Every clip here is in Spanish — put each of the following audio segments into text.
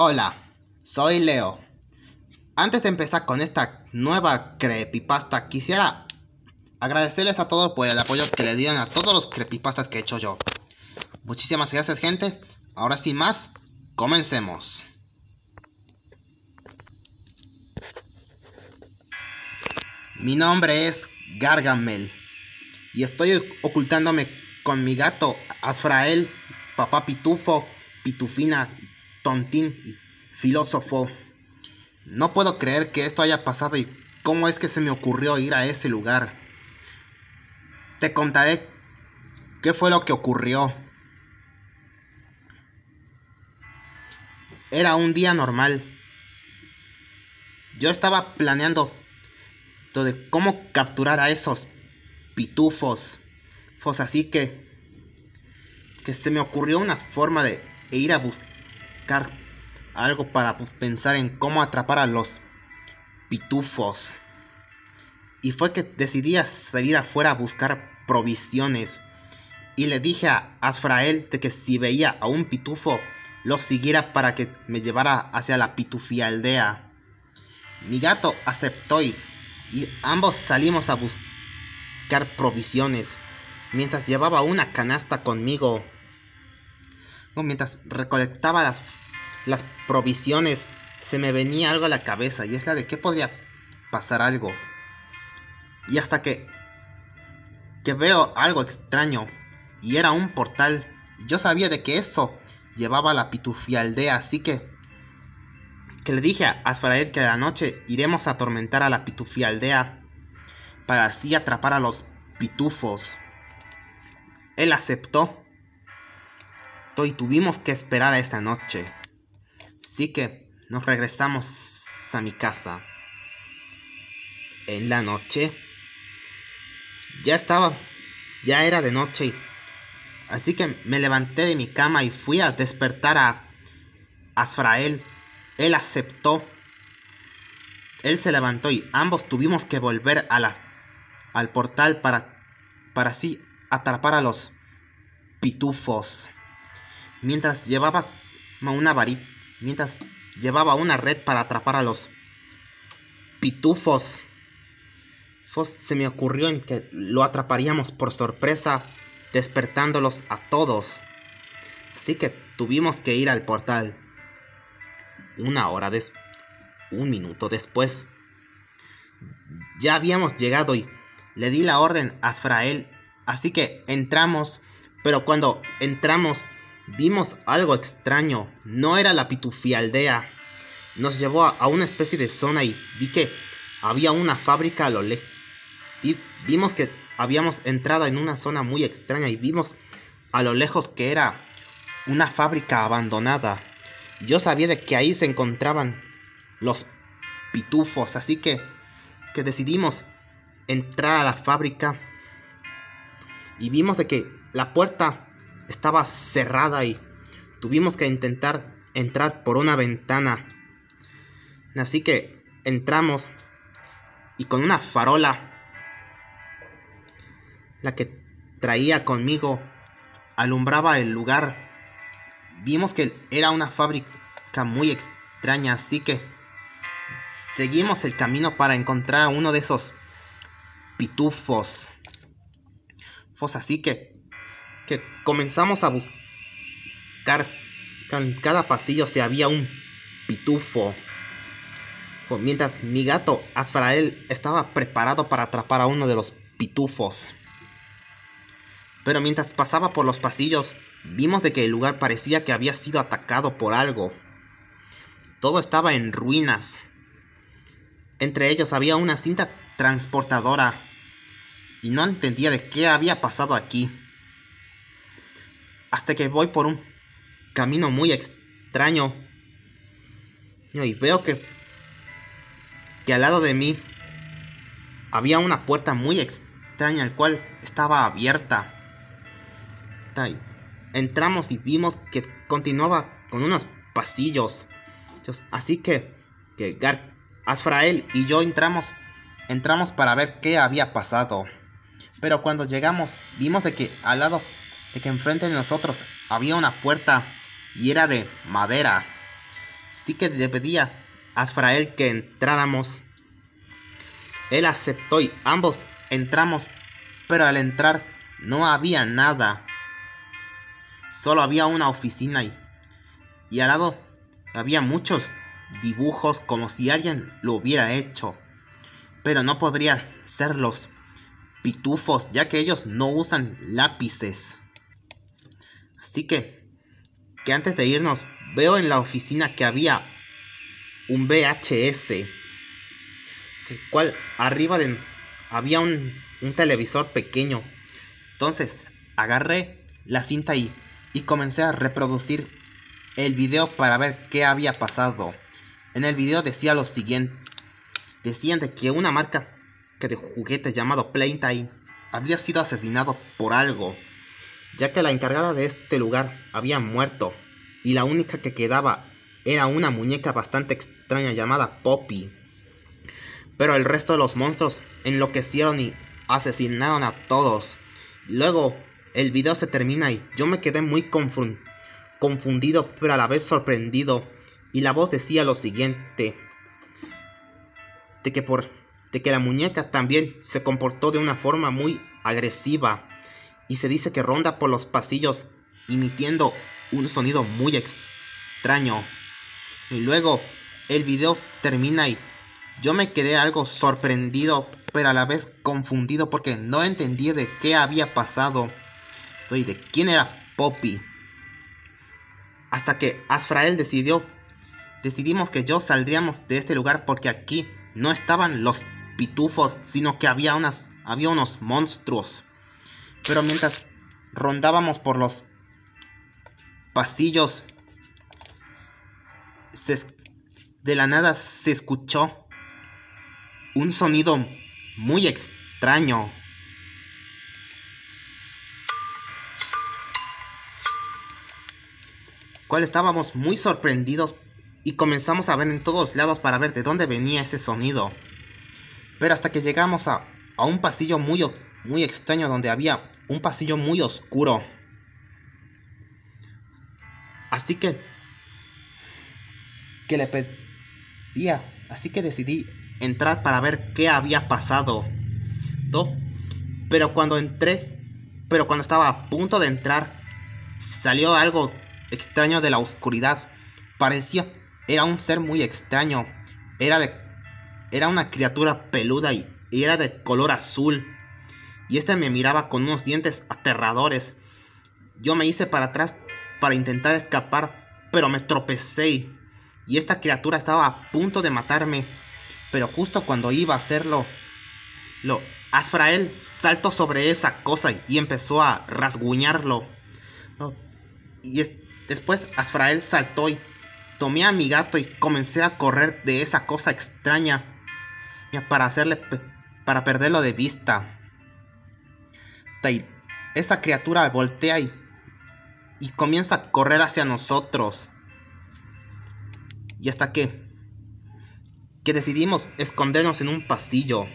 Hola, soy Leo. Antes de empezar con esta nueva creepypasta, quisiera agradecerles a todos por el apoyo que le dieron a todos los creepypastas que he hecho yo. Muchísimas gracias, gente. Ahora sin más, comencemos. Mi nombre es Gargamel y estoy ocultándome con mi gato Azrael, Papá Pitufo, Pitufina, Tontín y Filósofo. No puedo creer que esto haya pasado y cómo es que se me ocurrió ir a ese lugar. Te contaré qué fue lo que ocurrió. Era un día normal. Yo estaba planeando de cómo capturar a esos pitufos. Así que se me ocurrió una forma de ir a buscar algo para pensar en cómo atrapar a los pitufos. Y fue que decidí salir afuera a buscar provisiones. Y le dije a Azrael de que si veía a un pitufo, lo siguiera para que me llevara hacia la pitufía aldea. Mi gato aceptó y ambos salimos a buscar provisiones. Mientras llevaba una canasta conmigo, mientras recolectaba las provisiones, se me venía algo a la cabeza, y es la de que podría pasar algo. Y hasta que veo algo extraño, y era un portal. Yo sabía de que eso llevaba a la pitufía aldea, así que le dije a Azrael que a la noche iremos a atormentar a la pitufía aldea para así atrapar a los pitufos. Él aceptó y tuvimos que esperar a esta noche. Así que nos regresamos a mi casa. En la noche ya era de noche, así que me levanté de mi cama y fui a despertar a Azrael. Él aceptó. Él se levantó y ambos tuvimos que volver al portal para así atrapar a los pitufos. Mientras llevaba una red para atrapar a los pitufos, se me ocurrió en que lo atraparíamos por sorpresa, despertándolos a todos. Así que tuvimos que ir al portal. Un minuto después, ya habíamos llegado y le di la orden a Azrael. Así que entramos, pero cuando entramos vimos algo extraño. No era la pitufía aldea. Nos llevó a una especie de zona y vi que había una fábrica a lo lejos. Vimos que habíamos entrado en una zona muy extraña y vimos a lo lejos que era una fábrica abandonada. Yo sabía de que ahí se encontraban los pitufos, así que decidimos entrar a la fábrica y vimos de que la puerta estaba cerrada y tuvimos que intentar entrar por una ventana. Así que entramos y con una farola, la que traía conmigo, alumbraba el lugar. Vimos que era una fábrica muy extraña, así que seguimos el camino para encontrar a uno de esos pitufos. Así que comenzamos a buscar. En cada pasillo se había un pitufo. Mientras mi gato Azrael estaba preparado para atrapar a uno de los pitufos. Pero mientras pasaba por los pasillos, vimos de que el lugar parecía que había sido atacado por algo. Todo estaba en ruinas. Entre ellos había una cinta transportadora. Y no entendía de qué había pasado aquí. Hasta que voy por un camino muy extraño. Y veo que al lado de mí había una puerta muy extraña, el cual estaba abierta. Entramos y vimos que continuaba con unos pasillos. Así que Azrael y yo entramos para ver qué había pasado. Pero cuando llegamos vimos de que al lado, de que enfrente de nosotros había una puerta y era de madera. sí que le pedí a Azrael que entráramos. Él aceptó y ambos entramos, pero al entrar no había nada. Solo había una oficina y al lado había muchos dibujos como si alguien lo hubiera hecho. Pero no podría ser los pitufos, ya que ellos no usan lápices. Así que antes de irnos, veo en la oficina que había un VHS, el cual arriba había un televisor pequeño. Entonces agarré la cinta y comencé a reproducir el video para ver qué había pasado. En el video decía lo siguiente. Decían de que una marca de juguetes llamado Playtime había sido asesinado por algo, ya que la encargada de este lugar había muerto y la única que quedaba era una muñeca bastante extraña llamada Poppy. Pero el resto de los monstruos enloquecieron y asesinaron a todos. Luego el video se termina y yo me quedé muy confundido, pero a la vez sorprendido, y la voz decía lo siguiente: de que la muñeca también se comportó de una forma muy agresiva y se dice que ronda por los pasillos emitiendo un sonido muy extraño. Y luego el video termina y yo me quedé algo sorprendido, pero a la vez confundido porque no entendía de qué había pasado y de quién era Poppy. Hasta que Azrael decidimos que yo saldríamos de este lugar porque aquí no estaban los pitufos, sino que había unos monstruos. Pero mientras rondábamos por los pasillos, de la nada se escuchó un sonido muy extraño. Cual estábamos muy sorprendidos y comenzamos a ver en todos lados para ver de dónde venía ese sonido. Pero hasta que llegamos a un pasillo muy extraño, donde había un pasillo muy oscuro. Así que le pedía, así que decidí entrar para ver qué había pasado. ¿No? Pero cuando estaba a punto de entrar, salió algo extraño de la oscuridad. Era un ser muy extraño. Era una criatura peluda y era de color azul. Y me miraba con unos dientes aterradores. Yo me hice para atrás para intentar escapar, pero me tropecé. Y esta criatura estaba a punto de matarme. Pero justo cuando iba a hacerlo, Azrael saltó sobre esa cosa y empezó a rasguñarlo. ¿No? Y después Azrael saltó y tomé a mi gato y comencé a correr de esa cosa extraña para perderlo de vista. Y esa criatura voltea y comienza a correr hacia nosotros. Y hasta que decidimos escondernos en un pasillo.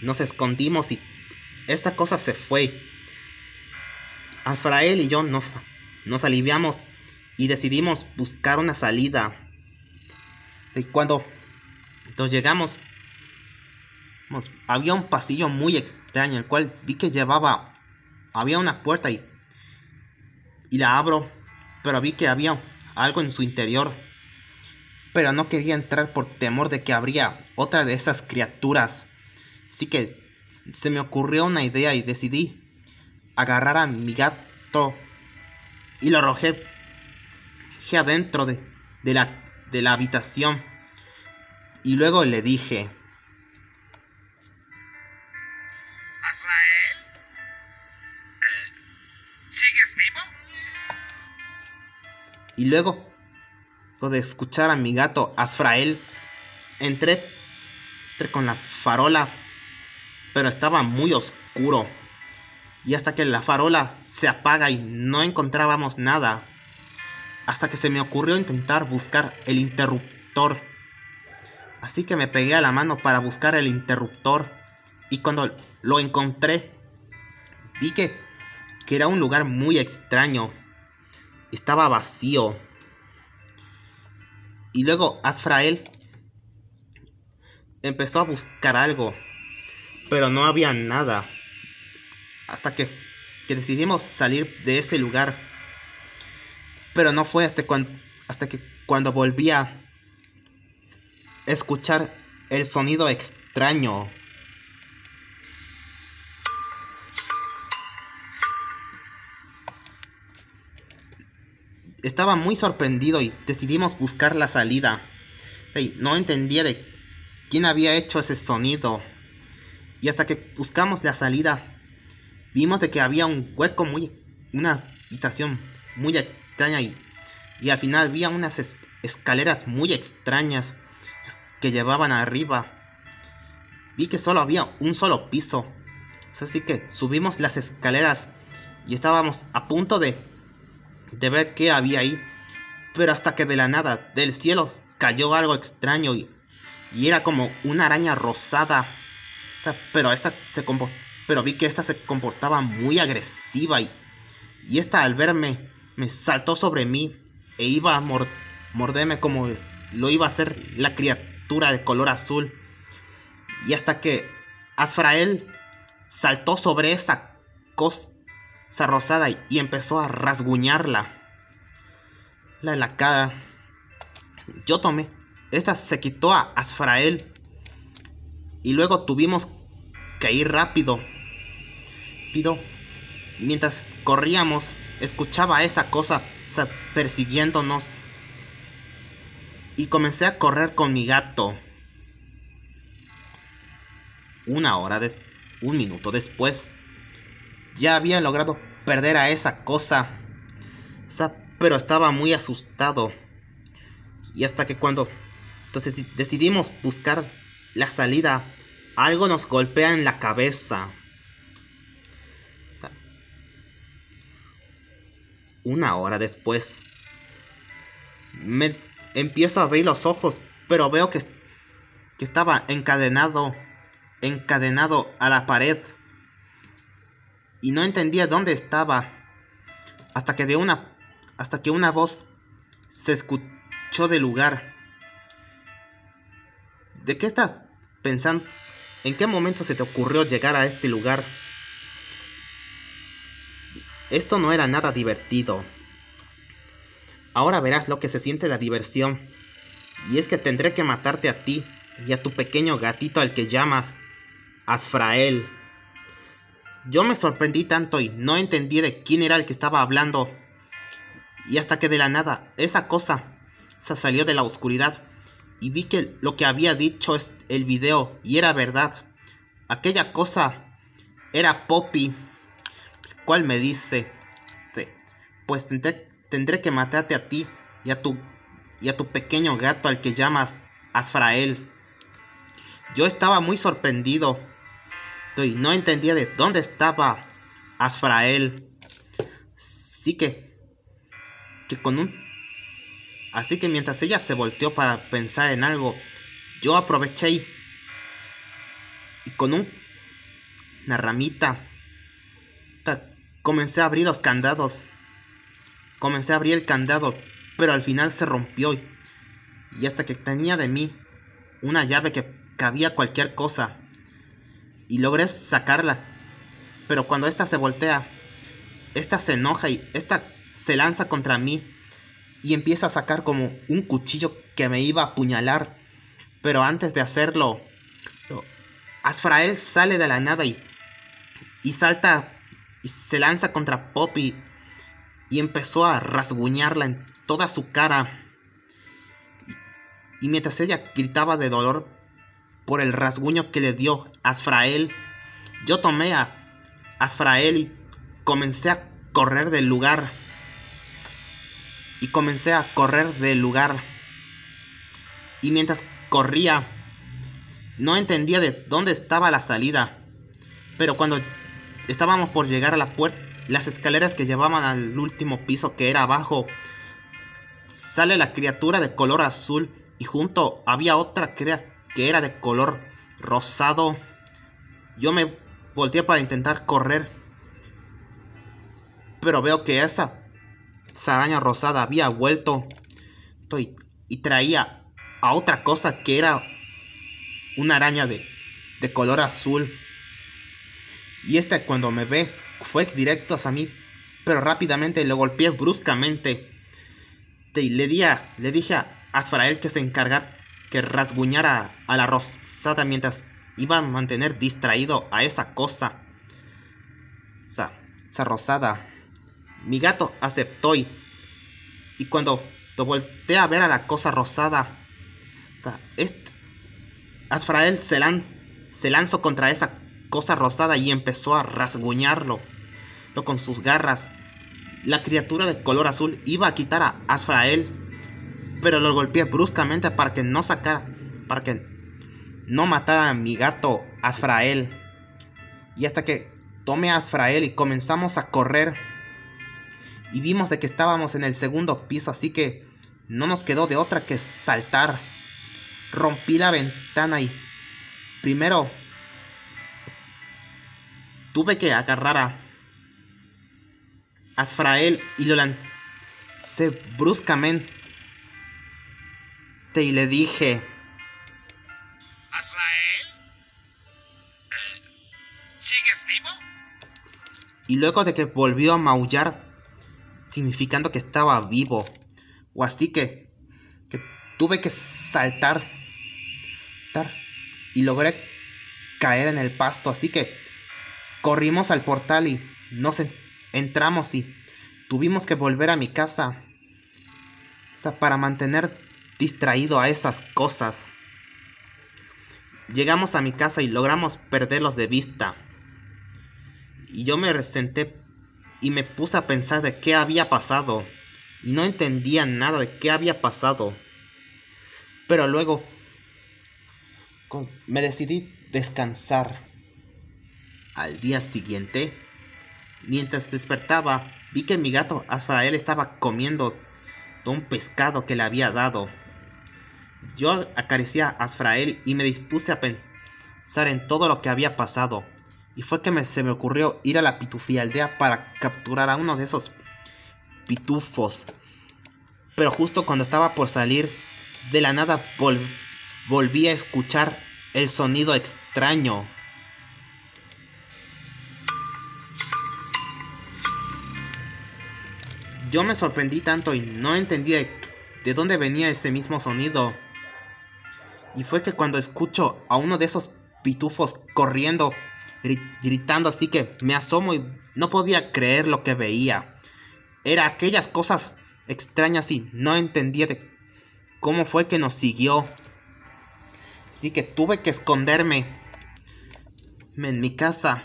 Nos escondimos y esta cosa se fue. Azrael y yo nos aliviamos y decidimos buscar una salida. Y cuando llegamos, había un pasillo muy extraño, el cual vi que había una puerta y la abro, pero vi que había algo en su interior. Pero no quería entrar por temor de que habría otra de esas criaturas. Así que se me ocurrió una idea y decidí agarrar a mi gato y lo arrojé adentro de la habitación. Y luego le dije: Azrael, ¿sigues vivo? Y luego de escuchar a mi gato Azrael, entré con la farola, pero estaba muy oscuro. Y hasta que la farola se apaga y no encontrábamos nada, hasta que se me ocurrió intentar buscar el interruptor. Así que me pegué a la mano para buscar el interruptor, y cuando lo encontré, vi que era un lugar muy extraño. Estaba vacío. Y luego Azrael empezó a buscar algo, pero no había nada. Hasta que decidimos salir de ese lugar. Pero no fue hasta que cuando volví a escuchar el sonido extraño. Estaba muy sorprendido y decidimos buscar la salida. No entendía de quién había hecho ese sonido. Y hasta que buscamos la salida, vimos de que había un hueco una habitación muy extraña y al final había unas escaleras muy extrañas que llevaban arriba. Vi que solo había un solo piso. Así que subimos las escaleras y estábamos a punto de ver qué había ahí. Pero hasta que de la nada, del cielo, cayó algo extraño y era como una araña rosada. Pero vi que esta se comportaba muy agresiva y esta al verme me saltó sobre mí e iba a morderme como lo iba a hacer la criatura de color azul. Y hasta que Azrael saltó sobre esa cosa rosada y empezó a rasguñarla en la cara. Yo tomé. Esta se quitó a Azrael y luego tuvimos que ir rápido. Mientras corríamos, escuchaba a esa cosa persiguiéndonos y comencé a correr con mi gato. Un minuto después, ya había logrado perder a esa cosa, pero estaba muy asustado. Y hasta que entonces decidimos buscar la salida, algo nos golpea en la cabeza. Una hora después, me empiezo a abrir los ojos, pero veo que estaba encadenado a la pared. Y no entendía dónde estaba. Hasta que una voz se escuchó del lugar. ¿De qué estás pensando? ¿En qué momento se te ocurrió llegar a este lugar? Esto no era nada divertido. Ahora verás lo que se siente la diversión. Y es que tendré que matarte a ti y a tu pequeño gatito al que llamas Azrael. Yo me sorprendí tanto y no entendí de quién era el que estaba hablando. Y hasta que de la nada esa cosa se salió de la oscuridad y vi que lo que había dicho el video y era verdad. Aquella cosa era Poppy, el cual me dice: pues tendré que matarte a ti y a tu pequeño gato al que llamas Azrael. Yo estaba muy sorprendido y no entendía de dónde estaba Azrael. Así que mientras ella se volteó para pensar en algo, yo aproveché y con una ramita comencé a abrir los candados. Comencé a abrir el candado, pero al final se rompió y hasta que tenía de mí una llave que cabía cualquier cosa y logré sacarla. Pero cuando esta se voltea, esta se enoja y esta se lanza contra mí y empieza a sacar como un cuchillo que me iba a apuñalar. Pero antes de hacerlo, Azrael sale de la nada y salta y se lanza contra Poppy y empezó a rasguñarla en toda su cara. Y mientras ella gritaba de dolor por el rasguño que le dio Azrael, yo tomé a Azrael y comencé a correr del lugar. Y mientras corría, no entendía de dónde estaba la salida. Pero cuando estábamos por llegar a la puerta, las escaleras que llevaban al último piso, que era abajo, sale la criatura de color azul y junto había otra que era de color rosado. Yo me volteé para intentar correr, pero veo que esa araña rosada había vuelto. y traía a otra cosa que era una araña de color azul. Y cuando me ve fue directo hacia mí, pero rápidamente le golpeé bruscamente. Y le dije a Azrael que se encargara, que rasguñara a la rosada mientras iba a mantener distraído a esa cosa. Esa rosada. Mi gato aceptó y cuando volteé a ver a la cosa rosada, Azrael se lanzó contra esa cosa rosada y empezó a rasguñarlo con sus garras. La criatura de color azul iba a quitar a Azrael, pero lo golpeé bruscamente para que no matara a mi gato Azrael. Y hasta que tomé a Azrael y comenzamos a correr, y vimos de que estábamos en el segundo piso, así que no nos quedó de otra que saltar. Rompí la ventana y primero tuve que agarrar a Azrael y lo lancé bruscamente y le dije: ¿Azrael? ¿Sigues vivo? Y luego de que volvió a maullar, significando que estaba vivo, o así que tuve que saltar y logré caer en el pasto, así que corrimos al portal y nos entramos y tuvimos que volver a mi casa, para mantener distraído a esas cosas. Llegamos a mi casa y logramos perderlos de vista. Y yo me senté y me puse a pensar de qué había pasado. Y no entendía nada de qué había pasado. Pero luego me decidí descansar. Al día siguiente, mientras despertaba, vi que mi gato Azrael estaba comiendo un pescado que le había dado. Yo acaricié a Azrael y me dispuse a pensar en todo lo que había pasado. Y fue que se me ocurrió ir a la Pitufía aldea para capturar a uno de esos pitufos. Pero justo cuando estaba por salir, de la nada volví a escuchar el sonido extraño. Yo me sorprendí tanto y no entendí de dónde venía ese mismo sonido. Y fue que cuando escucho a uno de esos pitufos corriendo, gritando, así que me asomo y no podía creer lo que veía. Era aquellas cosas extrañas y no entendía de cómo fue que nos siguió. Así que tuve que esconderme en mi casa.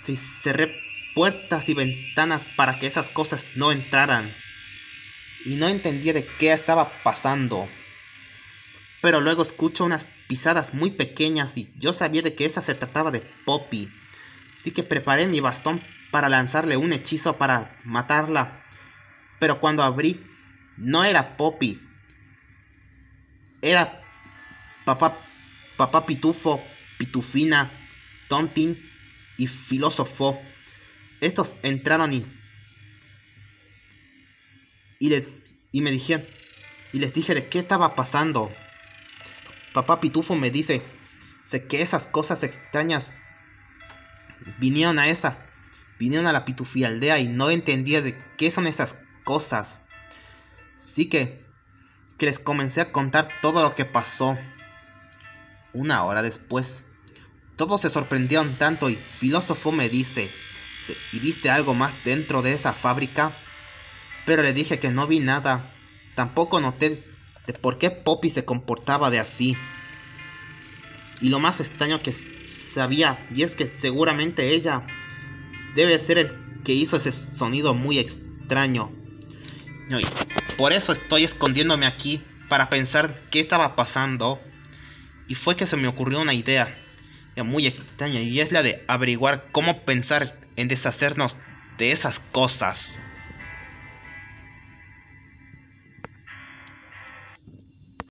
Sí, cerré puertas y ventanas para que esas cosas no entraran. Y no entendía de qué estaba pasando. Pero luego escucho unas pisadas muy pequeñas y yo sabía de que esa se trataba de Poppy. Así que preparé mi bastón para lanzarle un hechizo para matarla. Pero cuando abrí, no era Poppy. Era papá Pitufo, Pitufina, Tontín y Filósofo. Estos entraron y me dijeron, y les dije de qué estaba pasando. Papá Pitufo me dice que esas cosas extrañas vinieron a la Pitufía aldea y no entendía de qué son esas cosas. Así que les comencé a contar todo lo que pasó. Una hora después, todos se sorprendieron tanto y Filósofo me dice: ¿y viste algo más dentro de esa fábrica? Pero le dije que no vi nada. Tampoco noté de por qué Poppy se comportaba de así. Y lo más extraño que sabía, y es que seguramente ella debe ser el que hizo ese sonido muy extraño. Y por eso estoy escondiéndome aquí, para pensar qué estaba pasando. Y fue que se me ocurrió una idea muy extraña, y es la de averiguar cómo pensar en deshacernos de esas cosas.